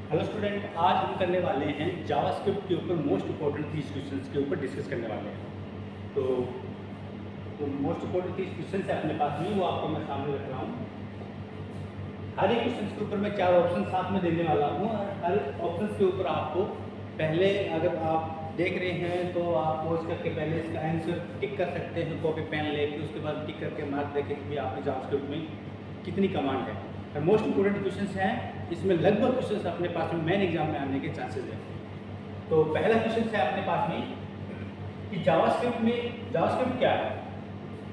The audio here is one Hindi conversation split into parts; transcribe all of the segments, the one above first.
हेलो स्टूडेंट, आज हम करने वाले हैं जावास्क्रिप्ट के ऊपर मोस्ट इंपॉर्टेंट 30 क्वेश्चंस के ऊपर डिस्कस करने वाले हैं। तो मोस्ट इंपॉर्टेंट 30 क्वेश्चंस है अपने पास में, वो आपको मैं सामने रख रहा हूँ। हर एक क्वेश्चन के ऊपर मैं 4 ऑप्शन साथ में देने वाला हूँ और हर ऑप्शन के ऊपर आपको पहले, अगर आप देख रहे हैं तो आप पोज करके पहले इसका आंसर टिक कर सकते हैं, कॉपी पेन लेके उसके बाद टिक करके मार्क देखें कि आपके जावास्क्रिप्ट में कितनी कमांड है। और मोस्ट इंपोर्टेंट क्वेश्चंस हैं, इसमें लगभग क्वेश्चंस अपने पास में मेन एग्जाम में आने के चांसेस हैं। तो पहला क्वेश्चन है अपने पास में कि जावास्क्रिप्ट क्या है।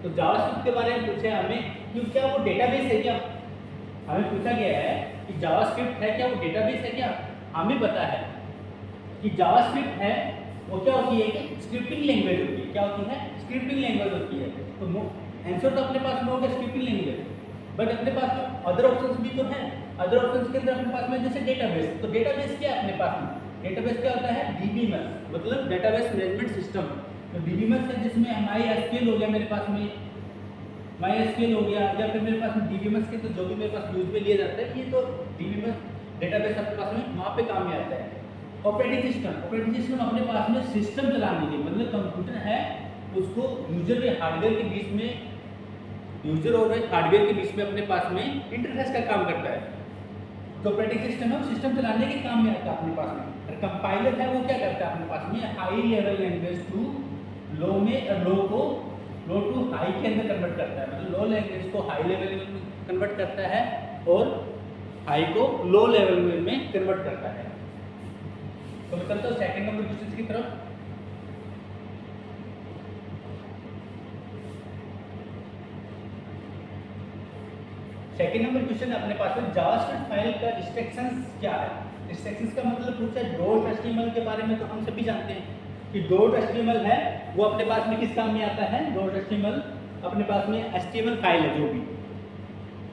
तो जावास्क्रिप्ट के बारे में पूछा है हमें कि क्या वो डेटाबेस है क्या। हमें पूछा गया है कि जावास्क्रिप्ट है क्या, वो डेटाबेस है क्या। हमें पता है कि जावास्क्रिप्ट है वो क्या होती है कि स्क्रिप्टिंग लैंग्वेज होती है। क्या होती है? स्क्रिप्टिंग लैंग्वेज होती है। तो आंसर तो अपने पास में हो गया स्क्रिप्टिंग लैंग्वेज, बट अपने पास में अदर ऑप्शंस भी तो हैं। अदर ऑप्शंस के अंदर अपने पास में जैसे डेटाबेस, तो डेटाबेस क्या है अपने पास में? डेटाबेस क्या होता है? डीबीएमएस, मतलब डेटाबेस मैनेजमेंट सिस्टम। तो डीबीएमएस है जिसमें MySQL हो गया मेरे पास में, MySQL हो गया, या फिर मेरे पास में डीबीएमएस के तो जो भी मेरे पास यूज में लिया जाता है, ये तो डीबीएमएस डेटाबेस अपने पास में वहाँ पे काम में आता है। ऑपरेटिंग सिस्टम अपने पास में सिस्टम चलाने के, मतलब कंप्यूटर है उसको यूजर और हार्डवेयर के बीच में, यूजर और हार्डवेयर के बीच में अपने पास में इंटरफेस का काम करता है। तो ऑपरेटिंग सिस्टम है वो सिस्टम चलाने के काम में आता है अपने पास में। और कंपाइलर है वो क्या करता है अपने पास में? High level language to low में, लो टू हाई के अंदर कन्वर्ट करता है, मतलब लो लैंग्वेज को हाई लेवल में कन्वर्ट करता है और हाई को लो लेवल में कन्वर्ट करता है। तो मैं चलता हूँ सेकंड नंबर क्वेश्चन की तरफ। सेकंड नंबर क्वेश्चन अपने पास में जावास्क्रिप्ट फाइल का रिस्ट्रिक्शंस क्या है। रिस्ट्रिक्शंस का मतलब पूछा है डॉट एचटीएमएल के बारे में। तो हम सभी जानते हैं कि डॉट एचटीएमएल है वो अपने पास में किस काम में आता है। डॉट एचटीएमएल अपने पास में एचटीएमएल फाइल है, जो भी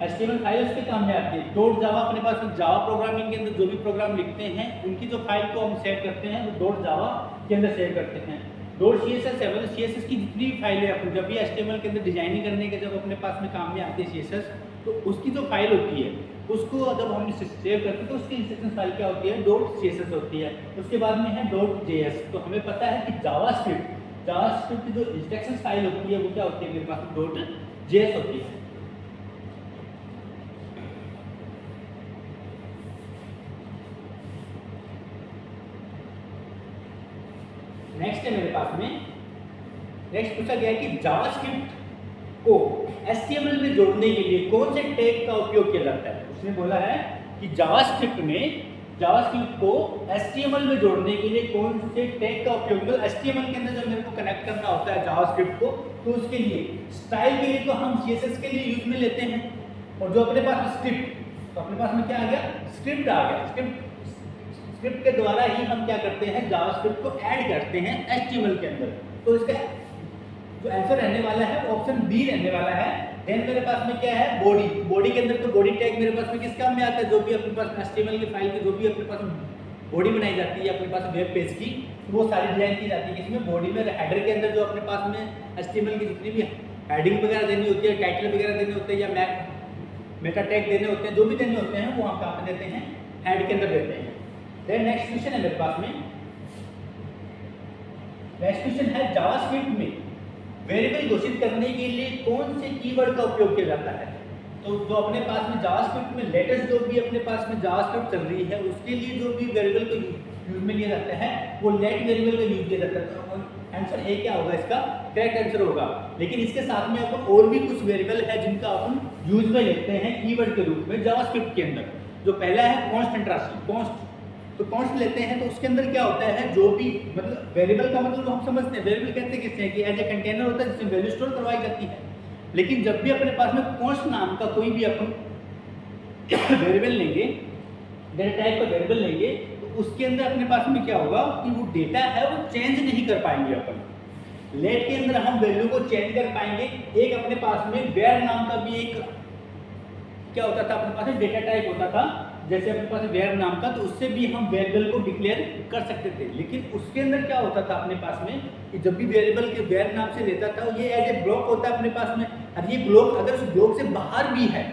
एचटीएमएल फाइल उसके काम में आती है। डॉट जावा अपने पास में जावा प्रोग्रामिंग के अंदर जो भी प्रोग्राम लिखते हैं उनकी जो फाइल को हम सेव करते हैं वो डॉट जावा के अंदर सेव करते हैं। डॉट CSS है, मतलब CSS की जितनी भी फाइलें अपन जब भी HTML के अंदर डिजाइनिंग करने के जब अपने पास में काम में आती है CSS, तो उसकी जो फाइल होती है उसको जब हम सेव करते हैं तो उसकी इंस्ट्रक्शन फाइल क्या होती है? डॉट CSS होती है। उसके बाद में है डॉट JS। तो हमें पता है कि जावास्क्रिप्ट की जो इंस्ट्रक्शन फाइल होती है वो क्या होती है मेरे पास में? डॉट JS होती है। नेक्स्ट है मेरे पास में, नेक्स्ट पूछा गया है कि जावास्क्रिप्ट को HTML में जोड़ने के लिए कौन से टैग का उपयोग किया जाता है। उसने बोला है कि जावास्क्रिप्ट को HTML में जोड़ने के लिए कौन से टैग का उपयोग, मतलब HTML के अंदर जब मेरे को कनेक्ट करना होता है जावास्क्रिप्ट को, तो उसके लिए स्टाइल के लिए तो हम CSS के लिए यूज में लेते हैं, और जो अपने पास स्क्रिप्ट, तो अपने पास में क्या आ गया? स्क्रिप्ट आ गया। स्क्रिप्ट के द्वारा ही हम क्या करते हैं? जावास्क्रिप्ट को ऐड करते हैं HTML के अंदर। तो इसका जो आंसर रहने वाला है वो ऑप्शन बी रहने वाला है। देन मेरे पास में क्या है? बॉडी के अंदर, तो बॉडी टैग मेरे पास में किस काम में आता है? जो भी अपने पास HTML की फाइल की जो भी अपने पास बॉडी बनाई जाती है अपने पास वेब पेज की, तो वो सारी डिजाइन की जाती है इसमें बॉडी में। हेडर के अंदर जो अपने पास में HTML की जितनी भी हेडिंग वगैरह देनी होती है, टाइटल वगैरह देने होते हैं, या मेटा टैग देने होते हैं, जो भी देने होते हैं वो हम कहाँ पे देते हैं? हेड के अंदर देते हैं। देन नेक्स्ट क्वेश्चन है मेरे पास में, नेक्स्ट क्वेश्चन है जावास्क्रिप्ट में वेरिएबल घोषित करने के लिए कौन से कीवर्ड का उपयोग किया जाता है। तो जो अपने पास में जावास्क्रिप्ट में लेटेस्ट जो भी अपने पास में जावास्क्रिप्ट चल रही है उसके लिए जो भी वेरिएबल को यूज में लिया जाता है वो लेट वेरिएबल का यूज किया जाता है। तो आंसर ए क्या होगा? इसका करेक्ट आंसर होगा। लेकिन इसके साथ में अपन और भी कुछ वेरिएबल है जिनका अपन यूज में लेते हैं कीवर्ड के रूप में जावास्क्रिप्ट के अंदर। जो पहला है कॉन्स्टेंट राशि, तो कॉन्स्ट लेते हैं, तो उसके अंदर क्या होता है? जो भी मतलब वेरिएबल का मतलब हम समझते हैं, वेरिएबल कहते हैं किससे कि एज ए कंटेनर होता है जिसमें वैल्यू स्टोर करवाई जाती है। लेकिन जब भी अपने पास में कॉन्स्ट नाम का कोई भी अपन वेरिएबल लेंगे, डेटा टाइप का वेरिएबल लेंगे, तो उसके अंदर अपने पास में क्या होगा कि वो डेटा है वो चेंज नहीं कर पाएंगे अपन। लेट के अंदर हम वैल्यू को चेंज कर पाएंगे। एक अपने पास में वेर नाम का भी एक क्या होता था अपने पास में डेटा टाइप होता था, जैसे अपने पास वेर नाम का, तो उससे भी हम वेरिएबल को डिक्लेयर कर सकते थे। लेकिन उसके अंदर क्या होता था अपने पास में कि जब भी वेरिएबल के वेर नाम से लेता था ये एज ए ब्लॉक होता है अपने पास में। अब ये ब्लॉक अगर उस ब्लॉक से बाहर भी है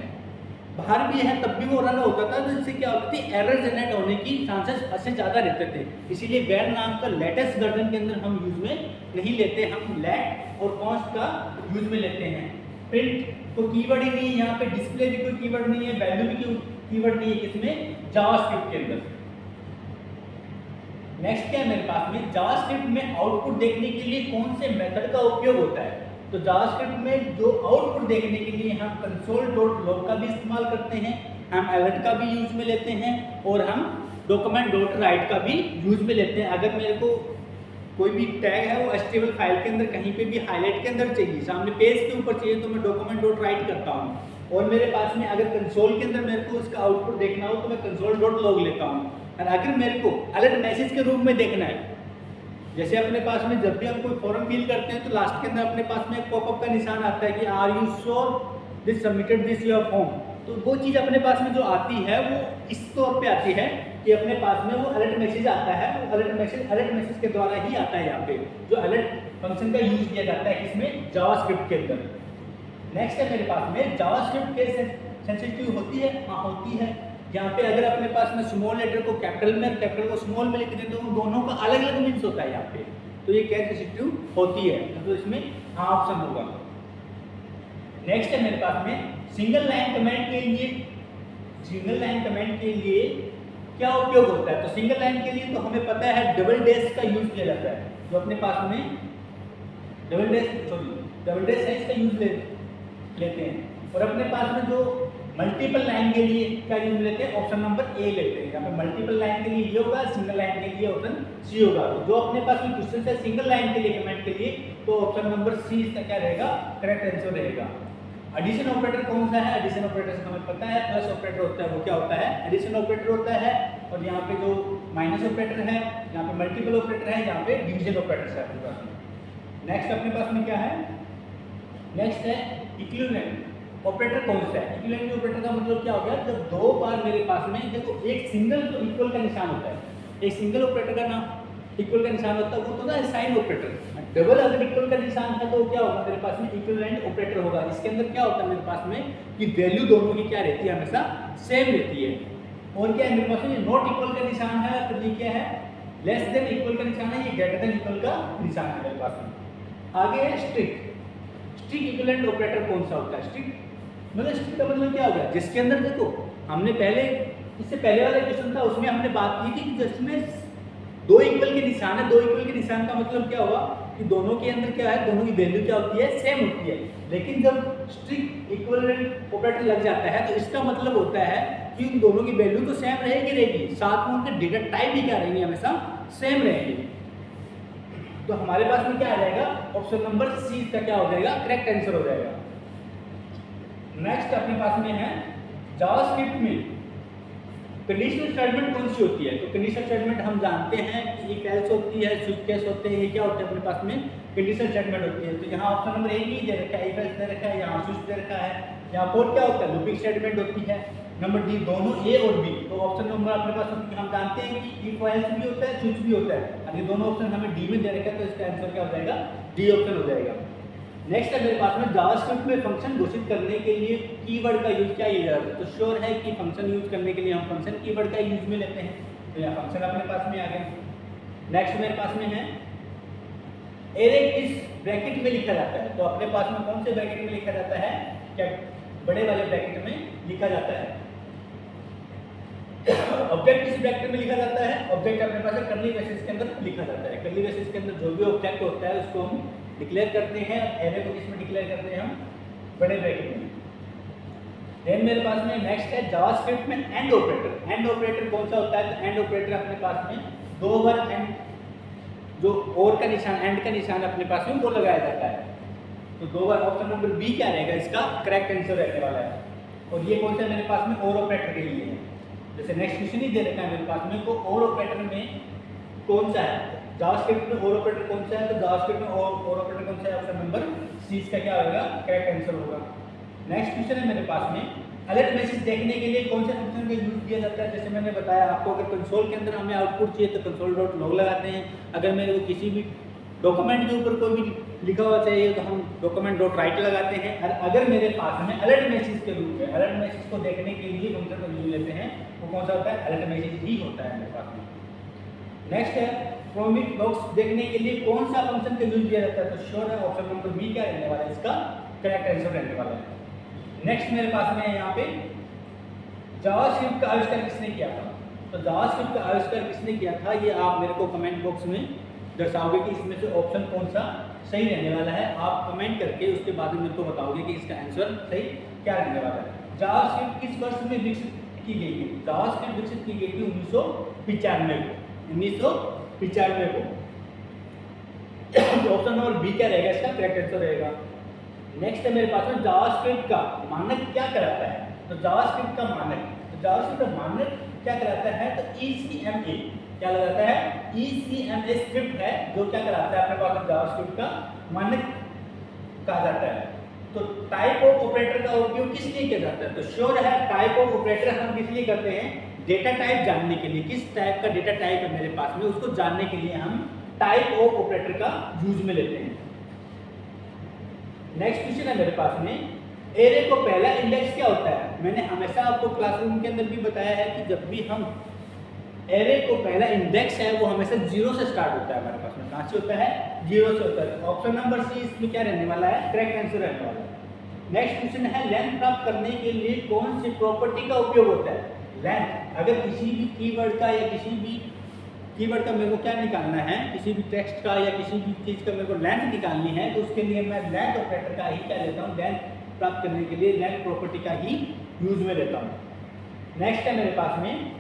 बाहर भी है तब भी वो रन होता था, तो इससे क्या होती थी, एरर जनरेट होने की चांसेस अच्छे ज़्यादा रहते थे। इसीलिए वेर नाम का लेटेस्ट वर्जन के अंदर हम यूज में नहीं लेते, हम लेट और कॉन्स्ट का यूज में लेते हैं। प्रिंट को कीवर्ड ही नहीं है यहाँ पे, डिस्प्ले भी कोई कीवर्ड नहीं है, वैल्यू भी कोई कीवर्ड नहीं है किसमें, जावास्क्रिप्ट के अंदर। नेक्स्ट क्या है मेरे पास में, जावास्क्रिप्ट में आउटपुट देखने के लिए कौन से मेथड का उपयोग होता है। तो जावास्क्रिप्ट में जो आउटपुट देखने के लिए हम console.log का भी इस्तेमाल करते हैं, हम alert का भी यूज में लेते हैं, और हम document.write का भी यूज में लेते हैं। अगर मेरे को कोई भी टैग है वो HTML फाइल के अंदर कहीं पे भी हाईलाइट के अंदर चाहिए, सामने पेज के ऊपर चाहिए, तो मैं document.write करता हूँ। और मेरे पास में अगर कंसोल के अंदर मेरे को उसका आउटपुट देखना हो तो मैं console.log लेता हूँ। और अगर मेरे को अलर्ट मैसेज के रूप में देखना है, जैसे अपने पास में जब भी हम कोई फॉर्म फिल करते हैं तो लास्ट के अंदर अपने पास में एक पॉपअप का निशान आता है कि are you sure this submitted this your form, तो वो चीज़ अपने पास में जो आती है वो इस तौर पे आती है कि अपने पास में वो अलर्ट मैसेज आता है, वो अलर्ट मैसेज के द्वारा ही आता है यहाँ पे, जो अलर्ट फंक्शन का यूज किया जाता है किसमें, जावास्क्रिप्ट के अंदर। नेक्स्ट है मेरे पास में जावास्क्रिप्ट के सेंसिटिव होती है, हाँ होती है। यहाँ पे अगर अपने पास में स्मॉल लेटर को कैपिटल में, कैपिटल को स्मॉल में लिख दें तो उन दोनों का अलग अलग मीन्स होता है यहाँ पे, तो ये क्या सेंसिटिव होती है, तो इसमें हाँ ऑप्शन होगा। नेक्स्ट है मेरे पास में सिंगल लाइन कमेंट के लिए, सिंगल लाइन कमेंट के लिए क्या उपयोग होता है। तो सिंगल लाइन के लिए तो हमें पता है डबल डैश का यूज किया जाता है, जो अपने पास में डबल डैश है इसका यूज लेते हैं। और अपने पास में जो मल्टीपल लाइन के लिए क्या यूज लेते हैं, ऑप्शन नंबर ए लेते हैं। यहाँ पे मल्टीपल लाइन के लिए ये होगा, सिंगल लाइन के लिए ऑप्शन सी होगा। तो जो अपने पास में क्वेश्चन है सिंगल लाइन के लिए कमेंट के लिए, तो ऑप्शन नंबर सी इसका क्या रहेगा, करेक्ट आंसर रहेगा। एडिशन ऑपरेटर कौन सा है, एडिशन ऑपरेटर हमें पता है, प्लस ऑपरेटर होता है वो क्या होता है, एडिशन ऑपरेटर होता है। और यहाँ पे जो माइनस ऑपरेटर है, यहाँ पे मल्टीपल ऑपरेटर है, यहाँ पे डिवीजन ऑपरेटर है अपने पास में। नेक्स्ट अपने पास में क्या है, नेक्स्ट है इक्विवेलेंट ऑपरेटर कौन सा है। इक्विवेलेंट ऑपरेटर का मतलब क्या हो गया, जब दो बार मेरे पास में देखो एक सिंगल तो इक्वल का निशान होता है, एक सिंगल ऑपरेटर का नाम इक्वल का निशान होता है वो तो ना साइन ऑपरेटर। डबल अगर इक्वल का निशान है तो क्या होगा मेरे पास में, इक्विवेलेंट ऑपरेटर होगा। इसके अंदर क्या होता है मेरे पास में कि वैल्यू दोनों की क्या रहती है, हमेशा सेम रहती है। और क्या है मेरे पास में, नॉट इक्वल का निशान है, तो ये क्या है, लेस देन इक्वल का निशान है, ये ग्रेटर देन इक्वल का निशान है मेरे पास में। आगे है स्ट्रिक्ट, स्ट्रिक्ट इक्विवेलेंट ऑपरेटर कौन सा होता है, स्ट्रिक्ट मतलब स्ट्रिक्ट का मतलब क्या होगा, जिसके अंदर देखो हमने पहले इससे पहले वाला क्वेश्चन था उसमें हमने बात की थी कि जिसमें दो इक्वल के निशान है, दो इक्वल के निशान का मतलब क्या होगा कि दोनों के अंदर क्या है, दोनों की वैल्यू क्या होती है, सेम होती है। लेकिन जब स्ट्रिक्ट इक्विवेलेंट ऑपरेटर लग जाता है तो इसका मतलब होता है कि उन दोनों की वैल्यू तो सेम रहेगी, साथ में उनके डेटा टाइप भी क्या रहेंगे, हमेशा सेम रहेंगे। तो हमारे पास में क्या आ जाएगा, ऑप्शन नंबर सी का क्या हो जाएगा, करेक्ट आंसर हो जाएगा। नेक्स्ट अपने पास में है जावास्क्रिप्ट में कंडीशनल स्टेटमेंट कौन सी होती है। तो कंडीशनल स्टेटमेंट हम जानते हैं कि इफ एल्स होती है, स्विच केस होते हैं, ये क्या होते हैं अपने पास में कंडीशनल स्टेटमेंट होती है। तो यहाँ ऑप्शन नंबर ए ही दे रखा है, इफ एल्स दे रखा है, यहाँ स्विच दे रखा है, यहाँ फोर्थ क्या होता है, लूपिंग स्टेटमेंट होती है। नंबर डी दोनों ए और बी, तो ऑप्शन नंबर अपने पास हम जानते हैं कि इफ एल्स भी होता है, स्विच भी होता है। अगर दोनों ऑप्शन हमें डी में दे रखा है तो इसका आंसर क्या हो जाएगा, डी ऑप्शन हो जाएगा। नेक्स्ट है मेरे पास में जावास्क्रिप्ट में फंक्शन घोषित करने के लिए कीवर्ड का यूज क्या किया जाता है। तो श्योर है कि फंक्शन यूज करने के लिए हम फंक्शन कीवर्ड का यूज में लेते हैं, तो यहाँ फंक्शन अपने पास में आ गए। नेक्स्ट मेरे पास में है एरे किस ब्रैकेट में लिखा जाता है। तो अपने पास में कौन से ब्रैकेट में लिखा जाता है, क्या बड़े वाले ब्रैकेट में लिखा जाता है। ऑब्जेक्ट किस ब्रैकेट में लिखा जाता है, ऑब्जेक्ट अपने पास कर्ली ब्रेसेस के अंदर लिखा जाता है। कर्ली ब्रेसेस के अंदर जो भी ऑब्जेक्ट होता है उसको हम डिक्लेयर करते हैं, एरे को किसमें डिक्लेयर करते हैं, हम बड़े ब्रैकेट में। देन मेरे पास में नेक्स्ट है जावास्क्रिप्ट में एंड ऑपरेटर। एंड ऑपरेटर कौन सा होता है, तो एंड ऑपरेटर अपने पास में दो बार एंड जो और का निशान, एंड का निशान अपने पास में वो लगाया जाता है। तो दो बार ऑप्शन नंबर बी क्या रहेगा, इसका करेक्ट आंसर रहने वाला है। और ये कौन सा है मेरे पास में, और ऑपरेटर के लिए है। जैसे नेक्स्ट क्वेश्चन ही दे रखा है मेरे पास में, तो और ऑपरेटर में कौन सा है, जावास्क्रिप्ट में और ऑपरेटर कौन सा है, तो जावास्क्रिप्ट में और ऑपरेटर कौन सा है, ऑप्शन नंबर सी का क्या होगा, करेक्ट आंसर होगा। नेक्स्ट क्वेश्चन है मेरे पास में अलर्ट मैसेज देखने के लिए कौन से फंक्शन का यूज किया जाता है। जैसे मैंने बताया आपको, अगर कंसोल के अंदर हमें आउटपुट चाहिए तो console.log लगाते हैं। अगर मेरे को किसी भी डॉक्यूमेंट के ऊपर कोई भी लिखा हुआ चाहिए तो हम डॉक्यूमेंट डॉट राइट लगाते हैं। और अगर मेरे पास में अलर्ट मैसेज के रूप में अलर्ट मैसेज को देखने के लिए फंक्शन को यूज लेते हैं, वो कौन सा होता है? अलर्ट मैसेज ही होता है मेरे पास में। नेक्स्ट है प्रोमिट बॉक्स देखने के लिए कौन सा फंक्शन का यूज किया जाता है? तो श्योर है ऑप्शन नंबर बी क्या रहने वाला है, इसका करेक्ट आंसर रहने वाला है। नेक्स्ट मेरे पास में है यहाँ पे जावास्क्रिप्ट का आविष्कार किसने किया था? तो जावास्क्रिप्ट का आविष्कार किसने किया था, ये आप मेरे को कमेंट बॉक्स में दर्शाओगे कि इसमें से ऑप्शन कौन सा सही रहने वाला है। आप कमेंट करके उसके बाद में मेरे को बताओगे कि इसका आंसर सही क्या रहने वाला है। जावास्क्रिप्ट किस वर्ष में विकसित की गई थी? जावास्क्रिप्ट विकसित की गई थी 1995 को। 1995 को। ऑप्शन नंबर बी क्या रहेगा, इसका करेक्ट आंसर रहेगा। नेक्स्ट है मेरे पास में जावास्क्रिप्ट का मानक क्या कराता है? तो जावास्क्रिप्ट का मानक, तो जावास्क्रिप्ट का मानक क्या कराता है? तो ECMA क्या लगाता है? ECMA स्क्रिप्ट है जो क्या कराता है अपने पास जावास्क्रिप्ट का मानक कहा जाता है। तो टाइप ऑफ ऑपरेटर का उपयोग किस लिए किया जाता है? तो श्योर है टाइप ऑफ ऑपरेटर हम किस लिए करते हैं? डेटा टाइप जानने के लिए। किस टाइप का डेटा टाइप है मेरे पास में, उसको जानने के लिए हम टाइप ऑफ ऑपरेटर का यूज में लेते हैं। नेक्स्ट क्वेश्चन है मेरे पास में, एरे को पहला इंडेक्स क्या होता है? मैंने हमेशा आपको क्लासरूम के अंदर भी बताया है कि जब भी हम एरे को पहला इंडेक्स है वो हमेशा 0 से स्टार्ट होता है हमारे पास में। कहाँ से होता है? 0 से होता है। ऑप्शन नंबर सी इसमें क्या रहने वाला है? करेक्ट आंसर रहने वाला है। नेक्स्ट क्वेश्चन है, लेंथ प्राप्त करने के लिए कौन सी प्रॉपर्टी का उपयोग होता है? लेंथ, अगर किसी भी कीवर्ड का या किसी भी कीवर्ड का मेरे को क्या निकालना है, किसी भी टेक्स्ट का या किसी भी चीज़ का मेरे को लेंथ निकालनी है, तो उसके लिए मैं लेंथ ऑपरेटर का ही क्या लेता हूँ? लेंथ प्राप्त करने के लिए लेंथ प्रॉपर्टी का ही यूज में लेता हूँ। नेक्स्ट है मेरे पास में,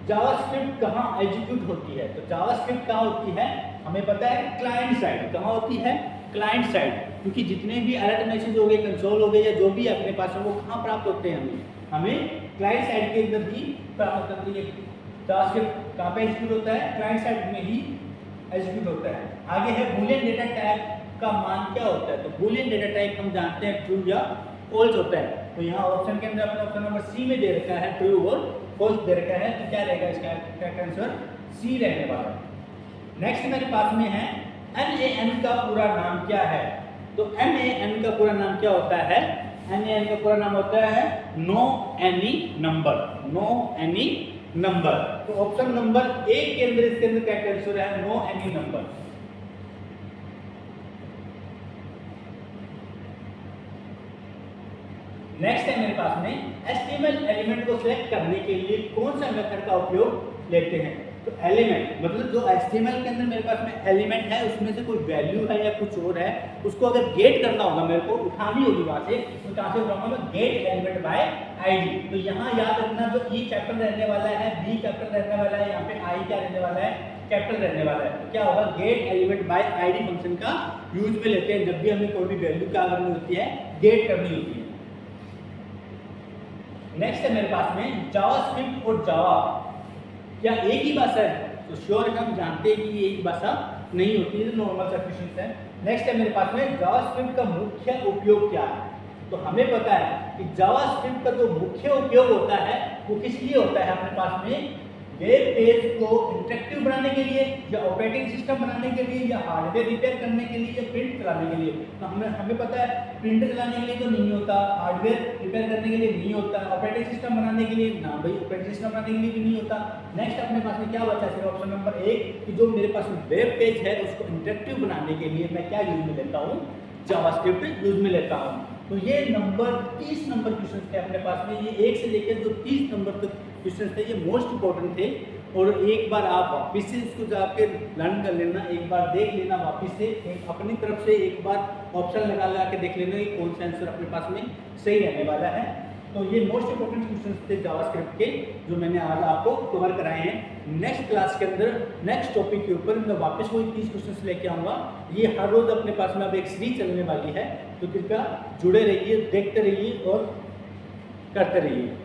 जावास्क्रिप्ट कहाँ एग्जीक्यूट होती है? तो जावास्क्रिप्ट कहाँ होती है? हमें पता है क्लाइंट साइड। कहाँ होती है? Client side. क्योंकि जितने भी अलर्ट मैसेज हो गए, कंसोल हो गए या जो भी अपने पास है वो कहाँ प्राप्त होते हैं? हमें क्लाइंट साइड के अंदर ही प्राप्त होती है। जावास्क्रिप्ट कहाँ पे एग्जीक्यूट होता है? क्लाइंट साइड में ही एग्जीक्यूट होता है। आगे है बूलियन डेटा टाइप का मान क्या होता है? तो बूलियन डेटा टाइप हम जानते हैं ट्रू या फॉल्स होता है। तो यहाँ ऑप्शन के अंदर अपने ऑप्शन नंबर सी में दे रखा है ट्रू और फॉल्स दे रखा है, तो क्या रहेगा इसका करेक्ट आंसर? सी रहने वाला है। नेक्स्ट मेरे पास में है NaN का पूरा नाम क्या है? तो NaN का पूरा नाम क्या होता है? NaN का पूरा नाम होता है no any number. No any number. तो ऑप्शन नंबर ए के अंदर इसके अंदर करेक्ट आंसर है नो एनी नंबर। नेक्स्ट है मेरे पास में, HTML एलिमेंट को सिलेक्ट करने के लिए कौन सा मेथड का उपयोग लेते हैं? तो एलिमेंट मतलब जो HTML के अंदर मेरे पास में एलिमेंट है उसमें से कोई वैल्यू है या कुछ और है, उसको अगर गेट करना होगा, मेरे को उठानी होगी वहां से, तो कहां से उठाऊंगा मैं? Gate element by ID. तो यहाँ याद रखना जो ई कैपिटल रहने वाला है, बी कैपिटल रहने वाला है, यहाँ पे आई क्या रहने वाला है? कैपिटल रहने वाला है। तो क्या होगा? Gate element by ID function का यूज में लेते हैं जब भी हमें कोई भी वैल्यू क्या करनी होती है? गेट करनी होती है। नेक्स्ट है मेरे पास में, जावास्क्रिप्ट और जावा क्या एक ही भाषा है? तो श्योर हम जानते हैं कि ये एक ही भाषा नहीं होती है, नॉर्मल सा क्वेश्चन है। नेक्स्ट है मेरे पास में, जावास्क्रिप्ट का मुख्य उपयोग क्या है? तो हमें पता है कि जावास्क्रिप्ट का जो मुख्य उपयोग होता है वो किस लिए होता है अपने पास में? वेब पेज को इंटरेक्टिव बनाने के लिए, या ऑपरेटिंग सिस्टम बनाने के लिए, या हार्डवेयर रिपेयर करने के लिए, या प्रिंट चलाने के लिए। तो हमें पता है प्रिंट चलाने के लिए तो नहीं होता, हार्डवेयर रिपेयर करने के लिए नहीं होता, ऑपरेटिंग सिस्टम बनाने के लिए ना भाई, ऑपरेटिंग सिस्टम बनाने के लिए भी नहीं होता। नेक्स्ट अपने पास में क्या बचा है? ऑप्शन नंबर एक कि जो मेरे पास में वेब पेज है उसको इंटरेक्टिव बनाने के लिए मैं क्या यूज में लेता हूँ? जावास्क्रिप्ट यूज में लेता हूँ। तो ये नंबर 30 नंबर क्वेश्चन थे अपने पास में। ये 1 से लेकर जो 30 नंबर तक क्वेश्चन थे ये मोस्ट इंपॉर्टेंट थे। और एक बार आप वापस से इसको जाके लर्न कर लेना, एक बार देख लेना वापस से, एक अपनी तरफ से एक बार ऑप्शन लगा के देख लेना कि कौन सा आंसर अपने पास में सही रहने वाला है। तो ये मोस्ट इंपॉर्टेंट क्वेश्चन थे जावास्क्रिप्ट के जो मैंने आज आपको कवर कराए हैं। नेक्स्ट क्लास के अंदर नेक्स्ट टॉपिक के ऊपर मैं वापस वही 30 क्वेश्चन लेके आऊँगा। ये हर रोज अपने पास में अब एक सीरीज चलने वाली है, तो कृपया जुड़े रहिए, देखते रहिए और करते रहिए।